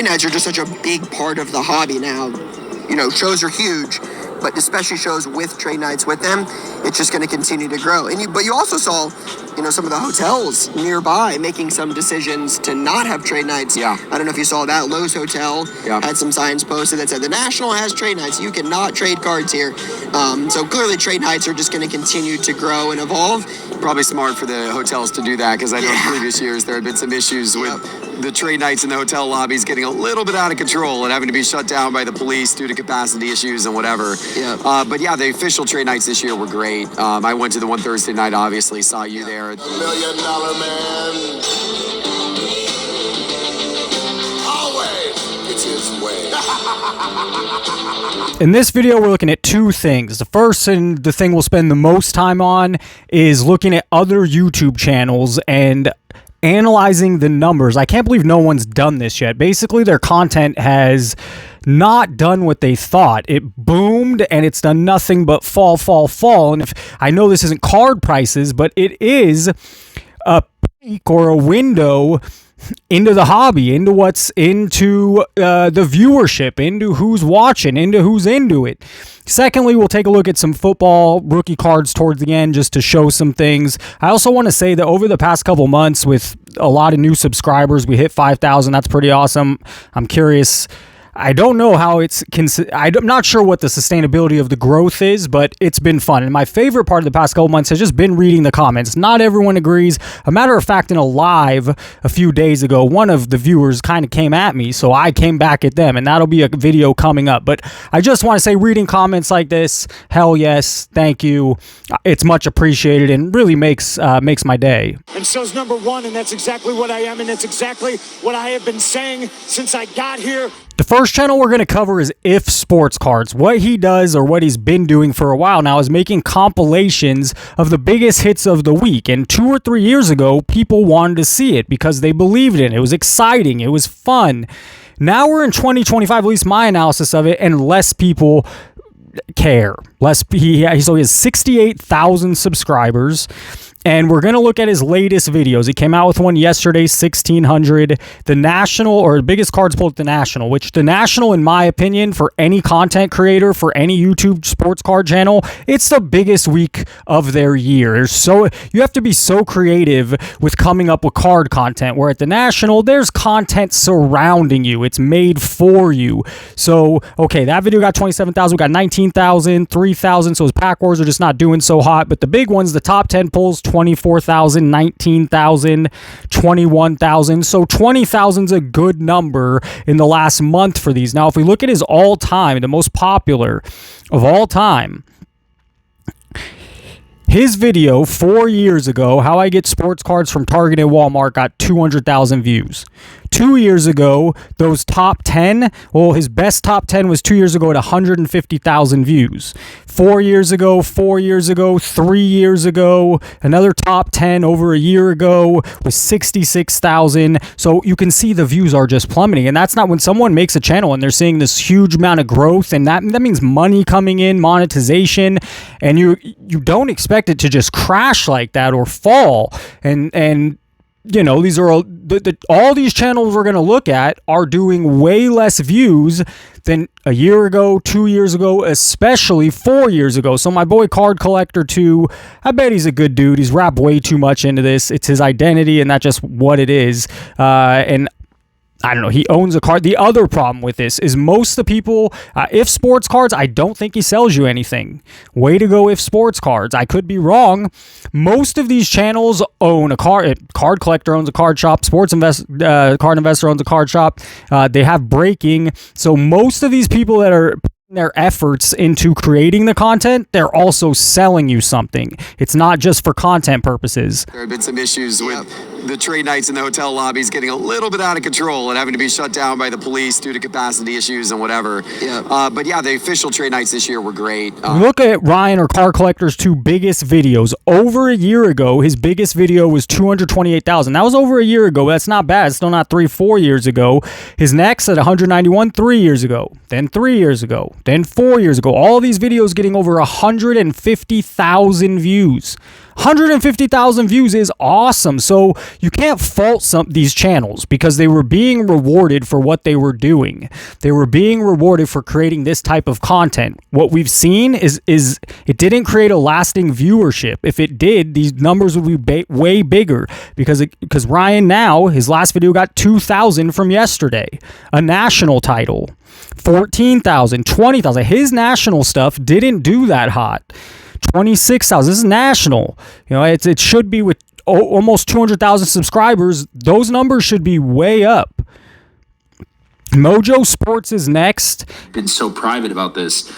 nights are just such a big part of the hobby now. You know, shows are huge, but especially shows with trade nights with them, it's just going to continue to grow. But you also saw, you know, some of the hotels nearby making some decisions to not have trade nights. Yeah. I don't know if you saw that. Lowe's Hotel had some signs posted that said the National has trade nights. You cannot trade cards here. So clearly trade nights are just going to continue to grow and evolve. Probably smart for the hotels to do that, because I know in previous years there had been some issues with the trade nights in the hotel lobbies getting a little bit out of control and having to be shut down by the police due to capacity issues and whatever. But yeah, the official trade nights this year were great. I went to the one Thursday night, obviously, saw you there. $1 Million Man. Always gets his way. In this video, we're looking at two things. The first, and the thing we'll spend the most time on, is looking at other YouTube channels and analyzing the numbers. I can't believe no one's done this yet. Basically, their content has not done what they thought. It boomed and it's done nothing but fall. And I know this isn't card prices, but it is a peak or a window into the hobby, into the viewership, into who's watching, into who's into it. Secondly, we'll take a look at some football rookie cards towards the end just to show some things. I also want to say that over the past couple months, with a lot of new subscribers, we hit 5,000. That's pretty awesome. I'm curious. I don't know how I'm not sure what the sustainability of the growth is, but it's been fun. And my favorite part of the past couple months has just been reading the comments. Not everyone agrees. A matter of fact, in a live a few days ago, one of the viewers kind of came at me, so I came back at them, and that'll be a video coming up. But I just want to say, reading comments like this, hell yes, thank you. It's much appreciated and really makes my day. And so's number one, and that's exactly what I am, and that's exactly what I have been saying since I got here. The first channel we're going to cover is If Sports Cards. What he does, or what he's been doing for a while now, is making compilations of the biggest hits of the week. And 2 or 3 years ago, people wanted to see it because they believed in it. It was exciting. It was fun. Now we're in 2025, at least my analysis of it, and less people care. So he has 68,000 subscribers. And we're going to look at his latest videos. He came out with one yesterday, 1,600. The National, or the biggest cards pulled at the National, which the National, in my opinion, for any content creator, for any YouTube sports card channel, it's the biggest week of their year. You have to be so creative with coming up with card content, where at the National, there's content surrounding you. It's made for you. So, okay, that video got 27,000. We got 19,000, 3,000. So his pack wars are just not doing so hot. But the big ones, the top 10 pulls, 24,000, 19,000, 21,000. So 20,000's a good number in the last month for these. Now, if we look at his all-time, the most popular of all time, his video 4 years ago, How I Get Sports Cards from Target and Walmart, got 200,000 views. 2 years ago, those top 10, well, his best top 10 was 2 years ago at 150,000 views. 4 years ago, 4 years ago, 3 years ago, another top 10 over a year ago was 66,000. So you can see the views are just plummeting. And that's not when someone makes a channel and they're seeing this huge amount of growth, and that means money coming in, monetization, and you don't expect it to just crash like that or fall. And you know, these are all these channels we're going to look at are doing way less views than a year ago, 2 years ago, especially 4 years ago. So my boy Card Collector 2, I bet he's a good dude. He's wrapped way too much into this. It's his identity, and that's just what it is. And I don't know, he owns a card. The other problem with this is most of the people, If Sports Cards, I don't think he sells you anything. Way to go, If Sports Cards. I could be wrong. Most of these channels own a card. Card Collector owns a card shop. Card Investor owns a card shop. They have breaking. So most of these people that are their efforts into creating the content, they're also selling you something. It's not just for content purposes. There have been some issues with the trade nights in the hotel lobbies getting a little bit out of control and having to be shut down by the police due to capacity issues and whatever. But yeah, the official trade nights this year were great. Look at Ryan, or Card Collector's, 2 biggest videos. Over a year ago, his biggest video was 228,000. That was over a year ago. That's not bad. It's still not 3-4 years ago. His next at 191, 3 years ago. Then 3 years ago. Then 4 years ago. All these videos getting over 150,000 views. 150,000 views is awesome. So you can't fault these channels because they were being rewarded for what they were doing. They were being rewarded for creating this type of content. What we've seen is it didn't create a lasting viewership. If it did, these numbers would be way bigger because Ryan now, his last video got 2,000 from yesterday. A national title. 14,000, 20,000. His national stuff didn't do that hot. 26,000. This is national. You know, it should be with almost 200,000 subscribers. Those numbers should be way up. Mojo Sports is next. Been so private about this.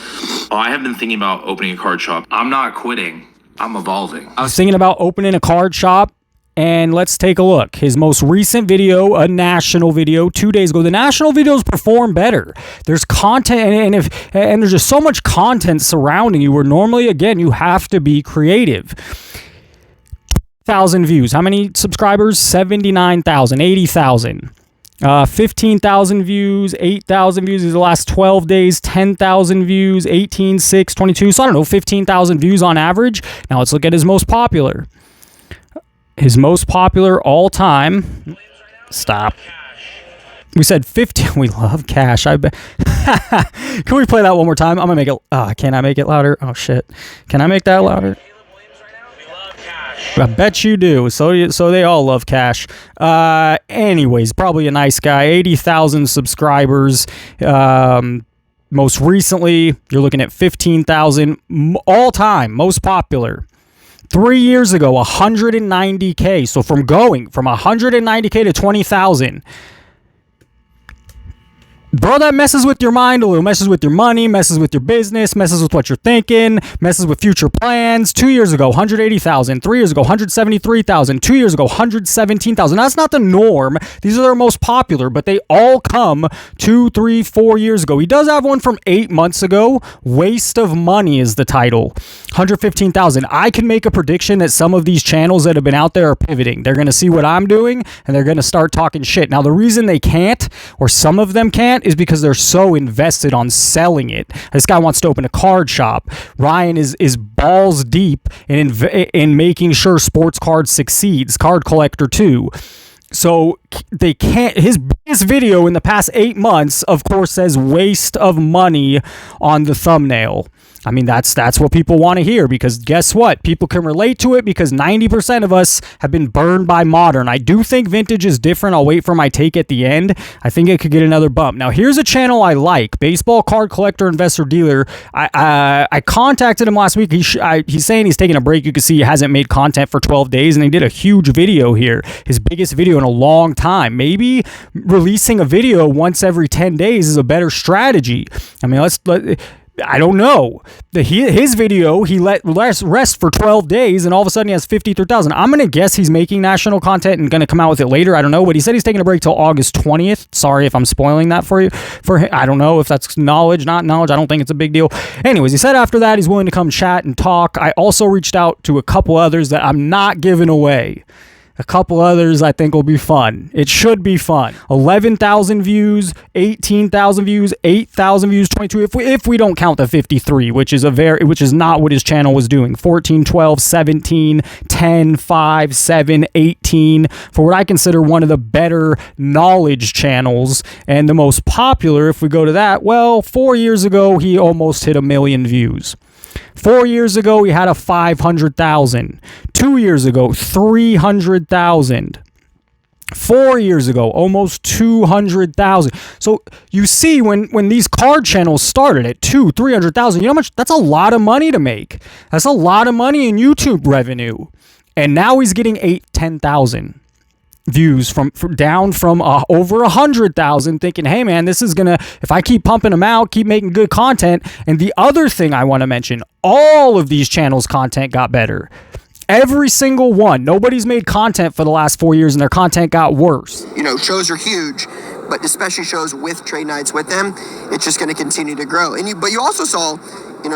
Oh, I have been thinking about opening a card shop. I'm not quitting. I'm evolving. I was thinking about opening a card shop. And let's take a look. His most recent video, a national video, 2 days ago. The national videos perform better. There's content, and there's just so much content surrounding you where normally, again, you have to be creative. 1,000 views. How many subscribers? 79,000, 80,000. 15,000 views, 8,000 views in the last 12 days, 10,000 views, 18, 6, 22. So I don't know, 15,000 views on average. Now let's look at his most popular. His most popular all time. Stop. We said 50. We love cash. I bet. Can we play that one more time? I'm gonna make it. Can I make it louder? Oh shit. Can I make that louder? I bet you do. So they all love cash. Anyways, probably a nice guy. 80,000 subscribers. Most recently, you're looking at 15,000 all time. Most popular. 3 years ago, 190K. So from going from 190K to 20,000. Bro, that messes with your mind a little. Messes with your money, messes with your business, messes with what you're thinking, messes with future plans. 2 years ago, 180,000. 3 years ago, 173,000. 2 years ago, 117,000. That's not the norm. These are their most popular, but they all come 2, 3, 4 years ago. He does have one from 8 months ago. Waste of Money is the title. 115,000. I can make a prediction that some of these channels that have been out there are pivoting. They're going to see what I'm doing, and they're going to start talking shit. Now, the reason they can't, or some of them can't, is because they're so invested on selling it. This guy wants to open a card shop. Ryan is balls deep in making sure sports cards succeeds. Card collector too. So they can't. His biggest video in the past 8 months, of course, says waste of money on the thumbnail. I mean, that's what people want to hear, because guess what? People can relate to it because 90% of us have been burned by modern. I do think vintage is different. I'll wait for my take at the end. I think it could get another bump. Now, here's a channel I like. Baseball Card Collector Investor Dealer. I contacted him last week. He's saying he's taking a break. You can see he hasn't made content for 12 days, and he did a huge video here. His biggest video in a long time. Maybe releasing a video once every 10 days is a better strategy. I mean, I don't know. His video, he let rest for 12 days, and all of a sudden he has 53,000. I'm going to guess he's making national content and going to come out with it later. I don't know, but he said he's taking a break till August 20th. Sorry if I'm spoiling that for you. I don't know if that's knowledge, not knowledge. I don't think it's a big deal. Anyways, he said after that he's willing to come chat and talk. I also reached out to a couple others that I'm not giving away. A couple others I think will be fun. It should be fun. 11,000 views, 18,000 views, 8,000 views, 22. If we don't count the 53, which is not what his channel was doing. 14, 12, 17, 10, 5, 7, 18. For what I consider one of the better knowledge channels and the most popular, if we go to that, well, 4 years ago he almost hit 1 million views. 4 years ago, he had a 500,000. 2 years ago, 300,000. 4 years ago, almost 200,000. So you see, when these card channels started at 300,000, you know how much? That's a lot of money to make. That's a lot of money in YouTube revenue. And now he's getting 10,000 views down from over 100,000, thinking, hey man, this is gonna, if I keep pumping them out, keep making good content. And the other thing I want to mention, all of these channels' content got better. Every single one. Nobody's made content for the last 4 years and their content got worse. You know, shows are huge, but especially shows with trade nights with them, it's just going to continue to grow. But you also saw,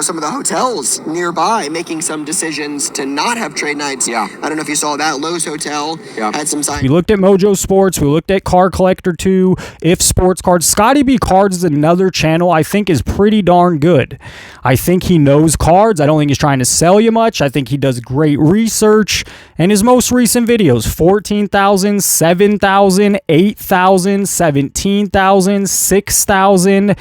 some of the hotels nearby making some decisions to not have trade nights. Yeah. I don't know if you saw that. Lowe's Hotel had some signs. We looked at Mojo Sports. We looked at Card Collector 2, If Sports Cards. Scottie B Cards is another channel I think is pretty darn good. I think he knows cards. I don't think he's trying to sell you much. I think he does great research. And his most recent videos, 14,000, 7,000, 8,000, 17,000, 6,000.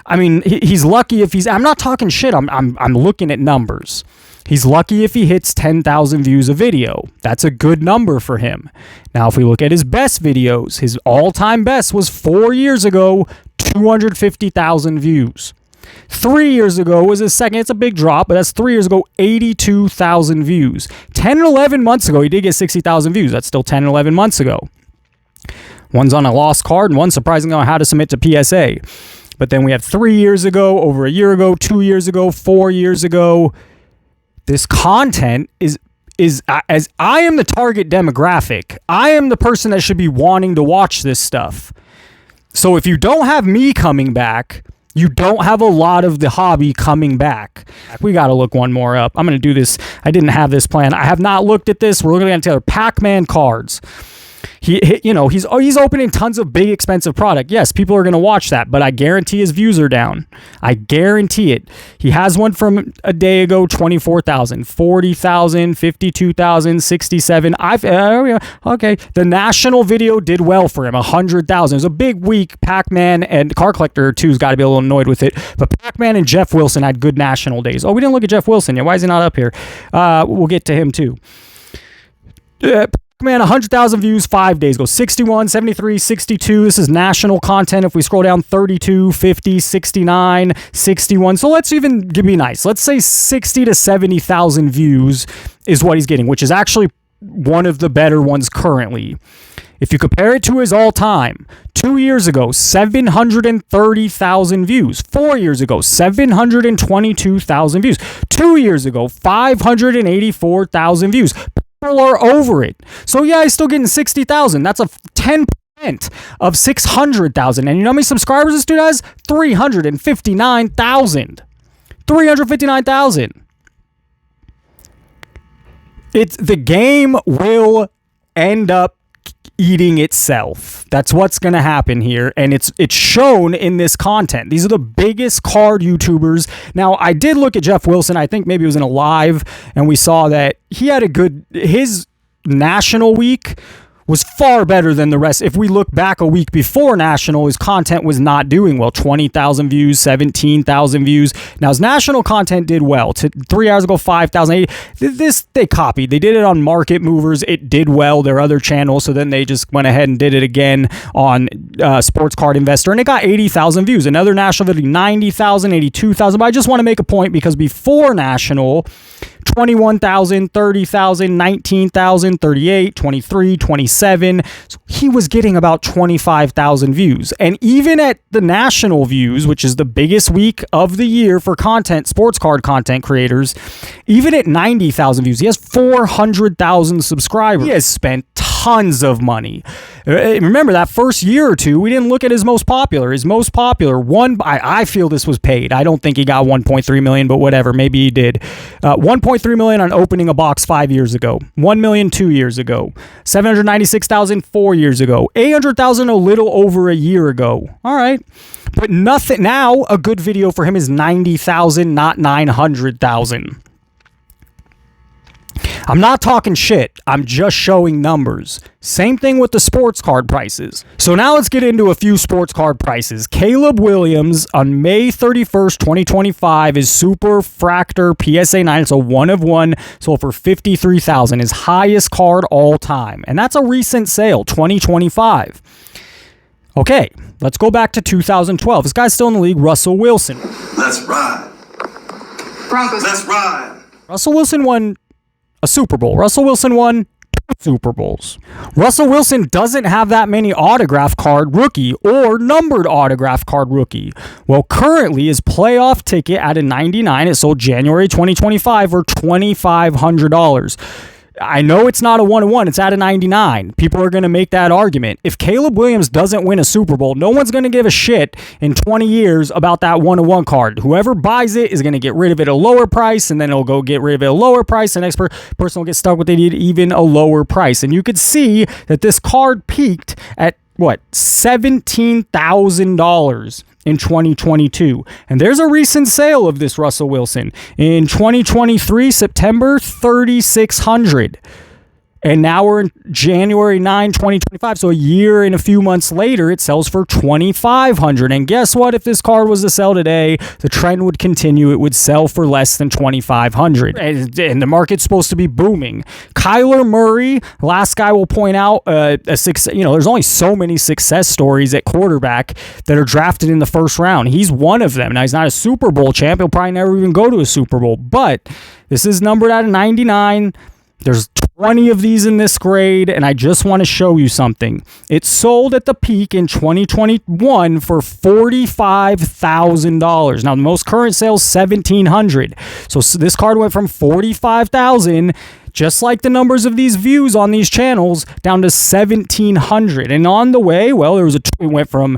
I mean, he's lucky if he's... I'm not talking shit. I'm looking at numbers. He's lucky if he hits 10,000 views a video. That's a good number for him. Now, if we look at his best videos, his all-time best was 4 years ago, 250,000 views. 3 years ago was his second. It's a big drop, but that's 3 years ago, 82,000 views. 10 and 11 months ago, he did get 60,000 views. That's still 10 and 11 months ago. One's on a lost card, and one's surprisingly on how to submit to PSA. But then we have 3 years ago, over a year ago, 2 years ago, 4 years ago. This content is as I am the target demographic. I am the person that should be wanting to watch this stuff. So if you don't have me coming back, you don't have a lot of the hobby coming back. We got to look one more up. I'm going to do this. I didn't have this plan. I have not looked at this. We're looking at together. Pac-Man Cards. He's opening tons of big expensive product. Yes, people are going to watch that, but I guarantee his views are down. I guarantee it. He has one from a day ago, 24,000, 40,000, 52,000, 67. Okay. The national video did well for him, 100,000. It was a big week. Pac-Man and Card Collector 2's got to be a little annoyed with it, but Pac-Man and Jeff Wilson had good national days. Oh, we didn't look at Jeff Wilson yet. Why is he not up here? We'll get to him too. Man, 100,000 views 5 days ago. 61, 73, 62. This is national content. If we scroll down, 32, 50, 69, 61. So let's even be nice. Let's say 60 to 70,000 views is what he's getting, which is actually one of the better ones currently. If you compare it to his all-time, 2 years ago, 730,000 views. 4 years ago, 722,000 views. 2 years ago, 584,000 views. People are over it. So yeah, he's still getting 60,000. That's a 10% of 600,000. And you know how many subscribers this dude has? 359,000. 359,000. The game will end up eating itself. That's what's going to happen here, and it's shown in this content. These are the biggest card YouTubers. Now, I did look at Jeff Wilson. I think maybe it was in a live, and we saw that he had his national week was far better than the rest. If we look back a week before national, his content was not doing well. 20,000 views, 17,000 views. Now, his national content did well. 3 hours ago, 5,000. This, they copied. They did it on Market Movers. It did well. Their other channel. So then they just went ahead and did it again on Sports Card Investor. And it got 80,000 views. Another national video, 90,000, 82,000. But I just want to make a point because before national, 21,000, 30,000, 19,000, 38, 23, 27. So he was getting about 25,000 views. And even at the national views, which is the biggest week of the year for sports card content creators, even at 90,000 views, he has 400,000 subscribers. He has spent tons of money. Remember that first year or two, we didn't look at his most popular. His most popular one, I feel this was paid. I don't think he got 1.3 million, but whatever, maybe he did. 1.3 million on opening a box 5 years ago. 1 million 2 years ago. 796,000 4 years ago. 800,000 a little over a year ago. All right. But nothing now, a good video for him is 90,000, not 900,000. I'm not talking shit. I'm just showing numbers. Same thing with the sports card prices. So now let's get into a few sports card prices. Caleb Williams on May 31st, 2025 is Super Fractor PSA 9. It's a 1 of 1. Sold for $53,000. His highest card all time. And that's a recent sale, 2025. Okay, let's go back to 2012. This guy's still in the league, Russell Wilson. Let's ride. Broncos. Let's ride. Russell Wilson won a Super Bowl. Russell Wilson won 2 Super Bowls. Russell Wilson doesn't have that many autograph card rookie or numbered autograph card rookie. Well, currently his playoff ticket at a 99, it sold January 2025 for $2,500. I know it's not a 1-1. It's at a 99. People are going to make that argument. If Caleb Williams doesn't win a Super Bowl, no one's going to give a shit in 20 years about that 1-1 card. Whoever buys it is going to get rid of it at a lower price, and then it'll go get rid of it at a lower price. The next person will get stuck with it at even a lower price. And you could see that this card peaked at, $17,000 in 2022. And there's a recent sale of this Russell Wilson. In 2023, September, $3,600. And now we're in January 9, 2025. So a year and a few months later, it sells for $2,500. And guess what? If this card was to sell today, the trend would continue. It would sell for less than $2,500. And the market's supposed to be booming. Kyler Murray, last guy will point out, there's only so many success stories at quarterback that are drafted in the first round. He's one of them. Now, he's not a Super Bowl champ. He'll probably never even go to a Super Bowl. But this is numbered at a 99. There's 20 of these in this grade, and I just want to show you something. It sold at the peak in 2021 for $45,000. Now, the most current sale is $1,700. So this card went from $45,000, just like the numbers of these views on these channels, down to $1,700. And on the way, well, it went from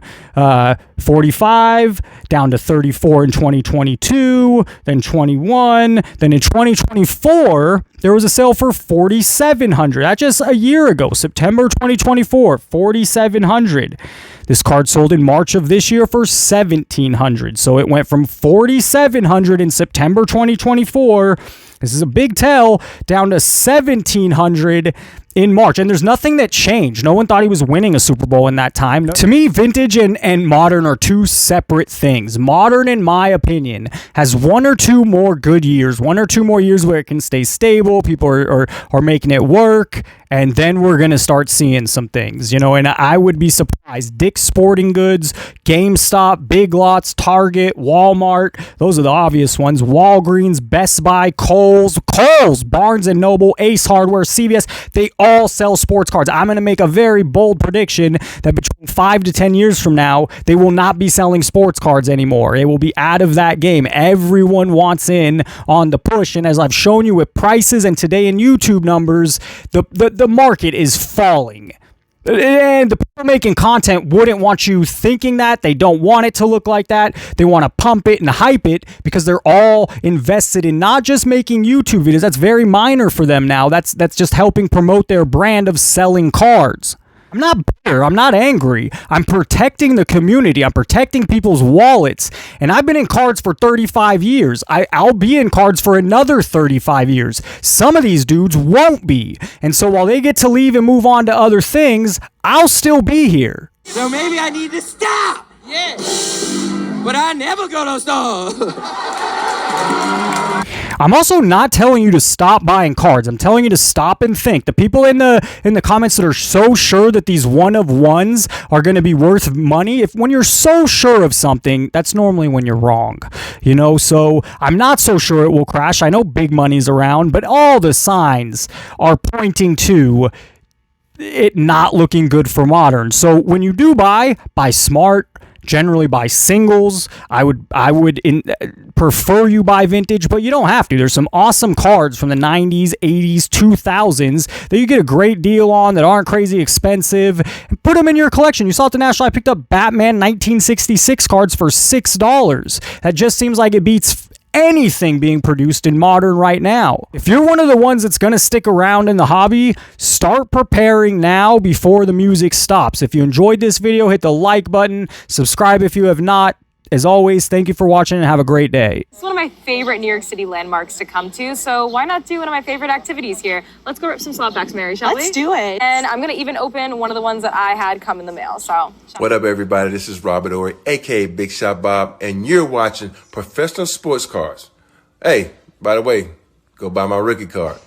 45 down to 34 in 2022, then 21, then in 2024, there was a sale for $4,700. That's just a year ago, September 2024, $4,700. This card sold in March of this year for $1,700. So it went from $4,700 in September 2024. This is a big tell, down to $1,700 in March. And there's nothing that changed. No one thought he was winning a Super Bowl in that time. To me, vintage and modern are two separate things. Modern, in my opinion, has one or two more good years, one or two more years where it can stay stable. People are making it work. And then we're going to start seeing some things, and I would be surprised. Dick's Sporting Goods, GameStop, Big Lots, Target, Walmart. Those are the obvious ones. Walgreens, Best Buy, Kohl's, Barnes & Noble, Ace Hardware, CVS. They all sell sports cards. I'm going to make a very bold prediction that between 5 to 10 years from now, they will not be selling sports cards anymore. It will be out of that game. Everyone wants in on the push. And as I've shown you with prices and today in YouTube numbers, the market is falling. And the people making content wouldn't want you thinking that. They don't want it to look like that. They want to pump it and hype it because they're all invested in not just making YouTube videos. That's very minor for them now. That's just helping promote their brand of selling cards. I'm not bitter. I'm not angry. I'm protecting the community. I'm protecting people's wallets. And I've been in cards for 35 years. I'll be in cards for another 35 years. Some of these dudes won't be. And so while they get to leave and move on to other things, I'll still be here. So maybe I need to stop. Yes. But I never gonna stop. I'm also not telling you to stop buying cards. I'm telling you to stop and think. The people in the comments that are so sure that these one-of-ones are going to be worth money, when you're so sure of something, that's normally when you're wrong. So I'm not so sure it will crash. I know big money's around, but all the signs are pointing to it not looking good for modern. So when you do buy smart. Generally buy singles. I would prefer you buy vintage, but you don't have to. There's some awesome cards from the 90s, 80s, 2000s that you get a great deal on that aren't crazy expensive. And put them in your collection. You saw at the National, I picked up Batman 1966 cards for $6. That just seems like it beats anything being produced in modern right now. If you're one of the ones that's going to stick around in the hobby, start preparing now before the music stops. If you enjoyed this video, hit the like button, subscribe if you have not. As always, thank you for watching and have a great day. It's one of my favorite New York City landmarks to come to, so why not do one of my favorite activities here? Let's go rip some slot packs, Mary, shall we? Let's do it. And I'm going to even open one of the ones that I had come in the mail, so. What up, everybody? This is Robert Ory, a.k.a. Big Shot Bob, and you're watching Professional Sports Cards. Hey, by the way, go buy my rookie card.